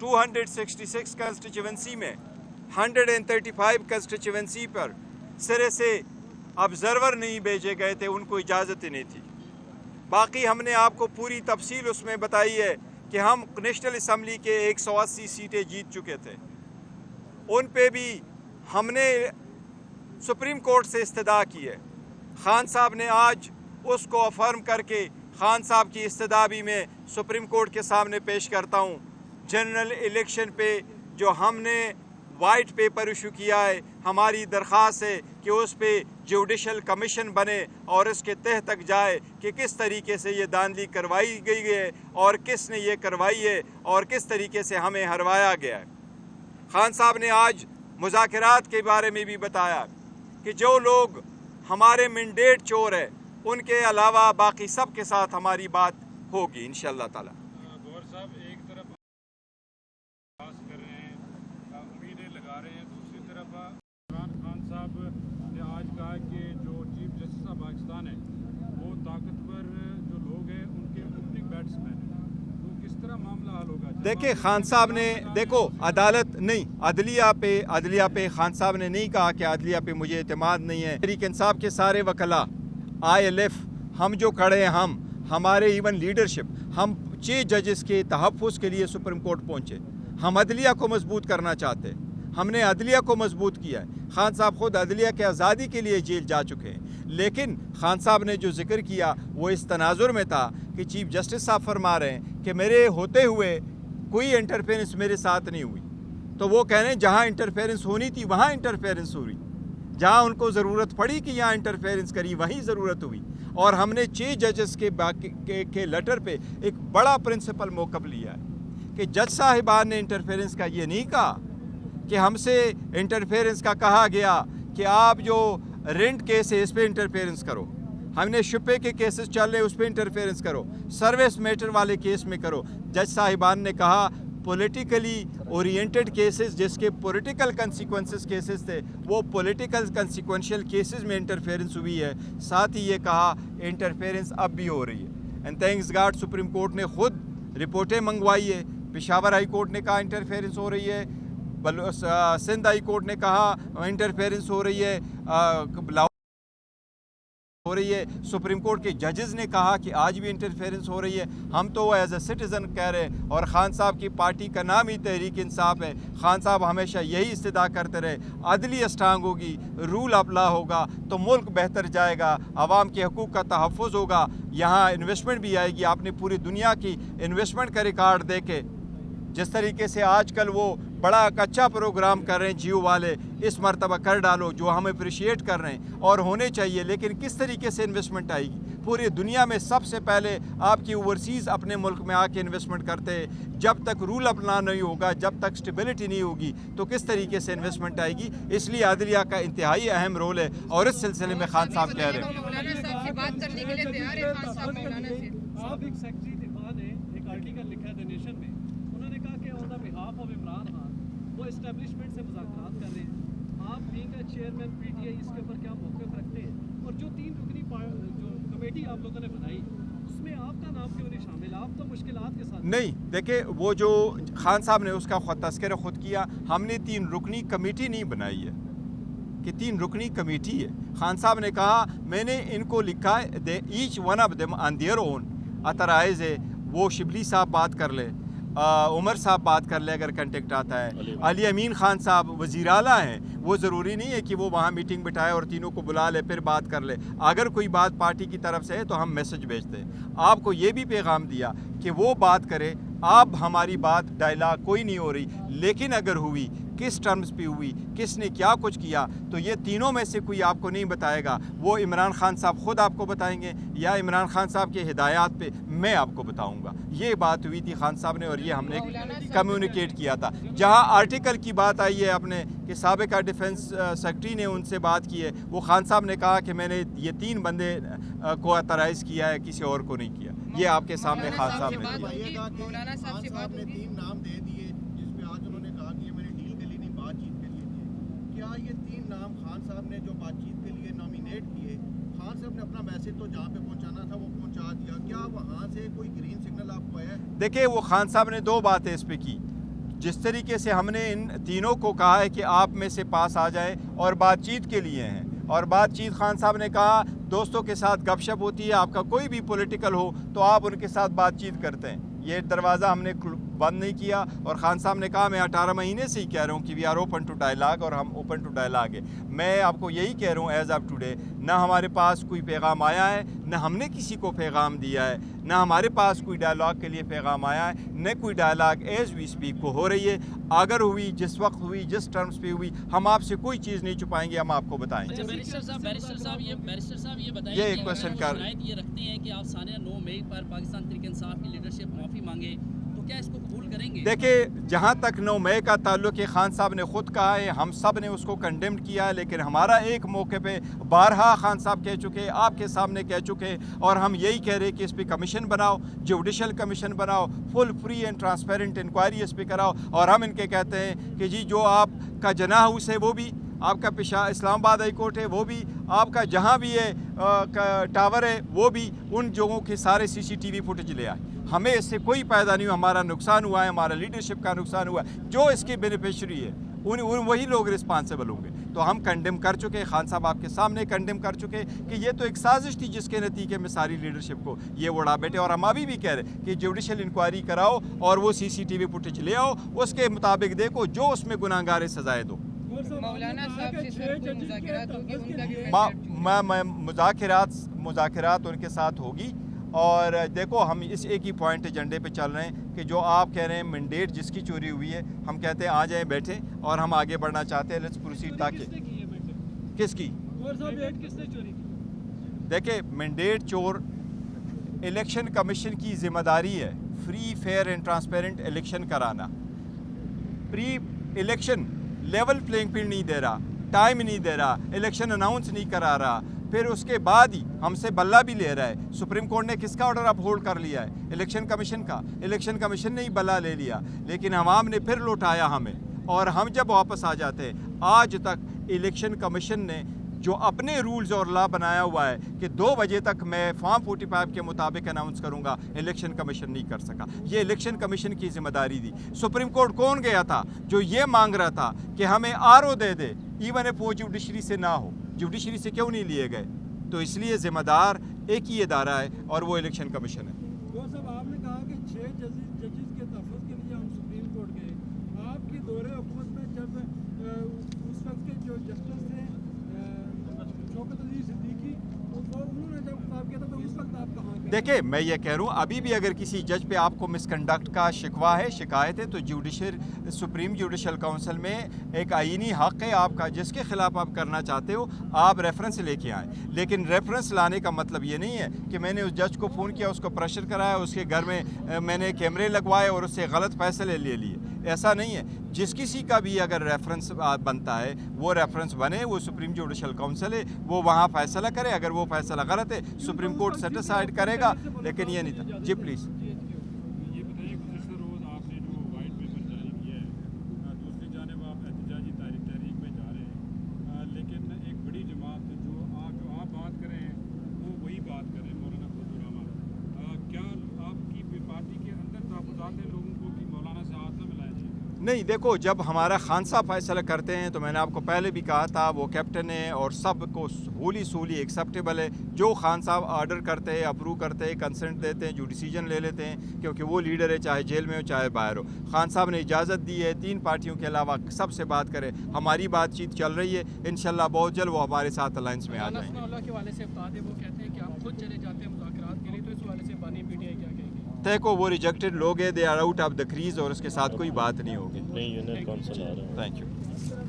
266 constituency में 135 constituency पर सिरे से ऑब्जर्वर नहीं भेजे गए थे, उनको इजाज़त ही नहीं थी। बाकी हमने आपको पूरी तफसील उसमें बताई है कि हम नेशनल असम्बली के 180 सीटें जीत चुके थे। उन पे भी हमने सुप्रीम कोर्ट से इस्तदा की है। खान साहब ने आज उसको अफर्म करके खान साहब की इस्तदाबी में सुप्रीम कोर्ट के सामने पेश करता हूँ। जनरल इलेक्शन पे जो हमने वाइट पेपर इशू किया है, हमारी दरख्वास्त है कि उस पे जुडिशल कमीशन बने और इसके तह तक जाए कि किस तरीके से ये धांधली करवाई गई है और किसने ये करवाई है और किस तरीके से हमें हरवाया गया है। खान साहब ने आज मुज़ाकरात के बारे में भी बताया कि जो लोग हमारे मैंडेट चोर है उनके अलावा बाकी सब के साथ हमारी बात होगी इंशाअल्लाह ताला। गौहर साहब एक तरफ बात कर रहे हैं, उम्मीदें लगा रहे हैं, दूसरी तरफ इमरान खान साहब ने आज कहा कि जो चीफ जस्टिस ऑफ पाकिस्तान है वो ताकतवर जो लोग हैं उनके ओपनिंग बैट्समैन हैं, तो किस तरह मामला हल होगा? देखिए खान साहब ने देखो अदालत नहीं अदलिया पे खान साहब ने नहीं कहा कि अदलिया पे मुझे एतमाद नहीं है। तहरीक इंसाफ के सारे वकला ILF हम जो खड़े हैं, हमारे इवन लीडरशिप, हम 6 जजेस के तहफ़्फ़ुज़ के लिए सुप्रीम कोर्ट पहुँचे। हम अदलिया को मजबूत करना चाहते हैं, हमने अदलिया को मजबूत किया है। खान साहब ख़ुद अदलिया के आज़ादी के लिए जेल जा चुके हैं, लेकिन खान साहब ने जो जिक्र किया वो इस तनाजुर में था कि चीफ जस्टिस साहब फरमा रहे हैं कि मेरे होते हुए कोई इंटरफेरेंस मेरे साथ नहीं हुई। तो वो कह रहे हैं जहाँ इंटरफेरेंस होनी थी वहाँ इंटरफेरेंस हुई, जहाँ उनको ज़रूरत पड़ी कि यहाँ इंटरफेरेंस करी वहीं ज़रूरत हुई। और हमने 6 जजेस के लेटर पे एक बड़ा प्रिंसिपल मौक़िफ़ लिया है कि जज साहिबान ने इंटरफेरेंस का ये नहीं कहा कि हमसे इंटरफेरेंस का कहा गया कि आप जो रेंट केस है इस पर इंटरफेरेंस करो, हमने शुपे के केसेस चल रहे उस पर इंटरफेरेंस करो, सर्विस मैटर वाले केस में करो। जज साहिबान ने कहा पॉलिटिकली ओरिएंटेड केसेस जिसके पॉलिटिकल कंसिक्वेंसेस केसेस थे वो पॉलिटिकल कंसिक्वेंशियल केसेस में इंटरफेरेंस हुई है। साथ ही ये कहा इंटरफेरेंस अब भी हो रही है। And thanks God supreme court ने खुद रिपोर्टें मंगवाई है। पेशावर हाई कोर्ट ने कहा इंटरफेरेंस हो रही है, सिंध हाई कोर्ट ने कहा इंटरफेरेंस हो रही है, हो रही है। सुप्रीम कोर्ट के जजेस ने कहा कि आज भी इंटरफेरेंस हो रही है। हम तो वो एज ए सिटीज़न कह रहे हैं और ख़ान साहब की पार्टी का नाम ही तहरीक इंसाफ है। ख़ान साहब हमेशा यही इस्तदा करते रहे, अदली स्ट्रांग होगी, रूल ऑफ लॉ होगा तो मुल्क बेहतर जाएगा, आवाम के हकूक़ का तहफ़्फ़ुज़ होगा, यहाँ इन्वेस्टमेंट भी आएगी। आपने पूरी दुनिया की इन्वेस्टमेंट का रिकॉर्ड देखे, जिस तरीके से आजकल वो बड़ा अच्छा प्रोग्राम कर रहे हैं जियो वाले, इस मरतबा कर डालो, जो हम अप्रिशिएट कर रहे हैं और होने चाहिए। लेकिन किस तरीके से इन्वेस्टमेंट आएगी? पूरी दुनिया में सबसे पहले आपकी ओवरसीज़ अपने मुल्क में आके इन्वेस्टमेंट करते हैं। जब तक रूल अपना नहीं होगा, जब तक स्टेबिलिटी नहीं होगी तो किस तरीके से इन्वेस्टमेंट आएगी? इसलिए अदलिया का इंतहाई अहम रोल है और इस सिलसिले में खान साहब कह रहे हैं वो एस्टैब्लिशमेंट से मुज़ाकरात कर रहे हैं। आप बीइंग चेयरमैन PTI इसके ऊपर क्या मौक़िफ़ रखते हैं? और जो 3 रुकनी जो कमेटी आप लोगों ने बनाई उसमें आपका नाम क्यों नहीं शामिल? आप तो मुश्किलात के साथ नहीं। देखिए वो जो खान साहब ने उसका तज़किरा खुद किया, हमने 3 रुकनी कमेटी नहीं बनाई है कि 3 रुकनी कमेटी है। खान साहब ने कहा मैंने इनको लिखा है each one of them on their own authorise है। वो शिबली साहब बात कर ले, उमर साहब बात कर ले अगर कंटेक्ट आता है, अली अमीन खान साहब वज़ीर आला हैं, वो ज़रूरी नहीं है कि वो वहाँ मीटिंग बिठाए और तीनों को बुला ले फिर बात कर ले। अगर कोई बात पार्टी की तरफ से है तो हम मैसेज भेजते हैं। आपको ये भी पैगाम दिया कि वो बात करे, अब हमारी बात डायलॉग कोई नहीं हो रही, लेकिन अगर हुई किस टर्म्स पे हुई, किसने क्या कुछ किया, तो ये तीनों में से कोई आपको नहीं बताएगा। वो इमरान खान साहब ख़ुद आपको बताएंगे या इमरान खान साहब के हिदायत पे मैं आपको बताऊंगा। ये बात हुई थी खान साहब ने और ये हमने कम्युनिकेट किया था। जहां आर्टिकल की बात आई है अपने कि साबिका डिफेंस सेक्रेटरी ने उनसे बात की है, वो खान साहब ने कहा कि मैंने ये 3 बंदे को अतराइज़ किया है, किसी और को नहीं किया। ये आपके सामने खान साहब ने दिया। मौलाना साहब ने 3 नाम दे दिए जिसमें आज उन्होंने कहा कि ये मैंने डील के लिए नहीं बातचीत के लिए दिए। क्या ये 3 नाम खान साहब ने जो बातचीत के लिए नॉमिनेट किए, खान साहब ने अपना मैसेज तो जहाँ पे पहुँचाना था वो पहुँचा दिया, क्या वहाँ से कोई ग्रीन सिग्नल आपको आया? देखिए वो खान साहब ने 2 बातें इस पे की। जिस तरीके से हमने इन तीनों को कहा है कि आप में से पास आ जाए और बातचीत के लिए हैं, और बातचीत खान साहब ने कहा दोस्तों के साथ गपशप होती है, आपका कोई भी पॉलिटिकल हो तो आप उनके साथ बातचीत करते हैं। ये दरवाज़ा हमने बंद नहीं किया, और खान साहब ने कहा मैं 18 महीने से ही कह रहा हूँ कि we are open to dialogue, और हम ओपन टू डायलॉग है। मैं आपको यही कह रहा हूँ एज़ ऑफ टुडे, ना हमारे पास कोई पैगाम आया है, ना हमने किसी को पैगाम दिया है, ना हमारे पास कोई डायलॉग के लिए पैगाम आया है, न कोई डायलॉग एज़ वी स्पीक को हो रही है। अगर हुई, जिस वक्त हुई, जिस टर्म्स पे हुई, हम आपसे कोई चीज़ नहीं छुपाएंगे, हम आपको बताएंगे। अच्छा बैरिस्टर साहब ये बताइए ये कि एक क्वेश्चन अगर आप शायद ये रखते हैं कि आप सानिया 9 मई पर पाकिस्तान तहरीक इंसाफ की लीडरशिप माफ़ी मांगे, तो क्या इसको कबूल करेंगे? देखिए, जहाँ तक 9 मई का ताल्लुक है, खान साहब ने ख़ुद कहा है, हम सब ने उसको कंडेम किया है, लेकिन हमारा एक मौके पे बारहा खान साहब कह चुके, आपके सामने कह चुके, और हम यही कह रहे कि इस पर कमीशन बनाओ, जुडिशल कमीशन बनाओ, full free and transparent inquiry इस पर कराओ। और हम इनके कहते हैं कि जी जो आपका जना हाउस है वो भी, आपका पेशा इस्लामाबाद हाई कोर्ट है वो भी, आपका जहाँ भी है टावर है वो भी, उन जगहों के सारे CCTV फुटेज ले आए। हमें इससे कोई फ़ायदा नहीं हुआ, हमारा नुकसान हुआ है, हमारा लीडरशिप का नुकसान हुआ है। जो इसके बेनिफिशरी है उन वही लोग रिस्पॉन्सिबल होंगे। तो हम कंडेम कर चुके, खान साहब आपके सामने कंडेम कर चुके कि ये तो एक साजिश थी जिसके नतीजे में सारी लीडरशिप को ये उड़ा बैठे। और हम अभी भी कह रहे कि जुडिशल इंक्वायरी कराओ और वो CCTV फुटेज ले आओ, उसके मुताबिक देखो, जो उसमें गुनाहगार है सज़ाएँ दो। मौलाना साहब से सर कोई मुज़ाकरात होगी, उनका भी मुज़ाकरात उनके साथ होगी। और देखो, हम इस एक ही पॉइंट एजेंडे पे चल रहे हैं कि जो आप कह रहे हैं मैंडेट जिसकी चोरी हुई है, हम कहते हैं आ जाएं, बैठे, और हम आगे बढ़ना चाहते हैं, लेट्स प्रोसीड। ताकि किसकी देखिए, मैंडेट चोर इलेक्शन कमीशन की जिम्मेदारी है free fair and transparent election कराना। Pre election level playing field नहीं दे रहा, टाइम नहीं दे रहा, इलेक्शन अनाउंस नहीं करा रहा, फिर उसके बाद ही हमसे बल्ला भी ले रहा है। सुप्रीम कोर्ट ने किसका ऑर्डर अपहोल्ड कर लिया है? इलेक्शन कमीशन का। इलेक्शन कमीशन ने ही बल्ला ले लिया, लेकिन अवाम ने फिर लौटाया हमें, और हम जब वापस आ जाते हैं, आज तक इलेक्शन कमीशन ने जो अपने रूल्स और लॉ बनाया हुआ है कि 2 बजे तक मैं फॉर्म 45 के मुताबिक अनाउंस करूंगा, इलेक्शन कमीशन नहीं कर सका। ये इलेक्शन कमीशन की जिम्मेदारी थी। सुप्रीम कोर्ट कौन गया था जो ये मांग रहा था कि हमें RO they they, even if वो जुडिशरी से ना हो? जुडिशरी से क्यों नहीं लिए गए? तो इसलिए जिम्मेदार एक ही इदारा है, और वो इलेक्शन कमीशन है। साहब, आपने कहा कि 6 जजेस के तहफ़्फ़ुज़ के लिए हम सुप्रीम कोर्ट गए। आपकी दौरे हुकूमत में जब उस वक्त के जो जस्टिस थे शौकत अली सिद्दीकी, उन्होंने जब खिताब किया था तो उस वक्त आप कहाँ गए? देखिए, मैं ये कह रहा हूँ, अभी भी अगर किसी जज पे आपको मिसकंडक्ट का शिकवा है, शिकायत है, तो सुप्रीम जुडिशल काउंसिल में एक आईनी हक़ है आपका, जिसके ख़िलाफ़ आप करना चाहते हो आप रेफरेंस लेके आएँ। लेकिन रेफरेंस लाने का मतलब ये नहीं है कि मैंने उस जज को फ़ोन किया, उसको प्रेशर कराया, उसके घर में मैंने कैमरे लगवाए और उससे गलत फ़ैसले ले लिए। ऐसा नहीं है। जिस किसी का भी अगर रेफरेंस बनता है, वो रेफरेंस बने, वो सुप्रीम जुडिशल काउंसिल है, वो वहाँ फ़ैसला करे। अगर वो फ़ैसला गलत है, सुप्रीम कोर्ट सेटिस्फाइड करेगा, लेकिन ये नहीं था। जी प्लीज़। ये बताइए, गुज़श्ता रोज़ आपने जो वाइट पेपर जारी किया है, दूसरी जानिब आप एहतजाजी तहरीक में जा रहे हैं, लेकिन एक बड़ी जमात जो आप बात करें वो वही बात करें, मौलाना फजल रहमान, क्या आपकी पार्टी के अंदर तहफ़्फ़ुज़ात हैं लोगों को कि मौलाना से हाथ न मिलाया जाए? नहीं, देखो, जब हमारा खान साहब फैसला करते हैं तो मैंने आपको पहले भी कहा था, वो कैप्टन है और सब को होली सूली एक्सेप्टेबल है। जो खान साहब ऑर्डर करते हैं, अप्रूव करते हैं, कंसेंट देते हैं, जो डिसीजन ले लेते हैं, क्योंकि वो लीडर है, चाहे जेल में हो चाहे बाहर हो। खान साहब ने इजाज़त दी है 3 पार्टियों के अलावा सबसे बात करें। हमारी बातचीत चल रही है, इंशाल्लाह बहुत जल्द वो हमारे साथ अलायंस में आ जाएंगे। के हवाले से बता दें, वो कहते हैं कि आप खुद चले जाते हैं मुज़ाकरात के लिए, तो इस हवाले से बानी PTI क्या कहेंगे? देखो, वो रिजेक्टेड लोग हैं, they are out of the crease, और उसके साथ कोई बात नहीं होगी। नहीं, यूनियन काउंसिल आ रहा है। Thank you.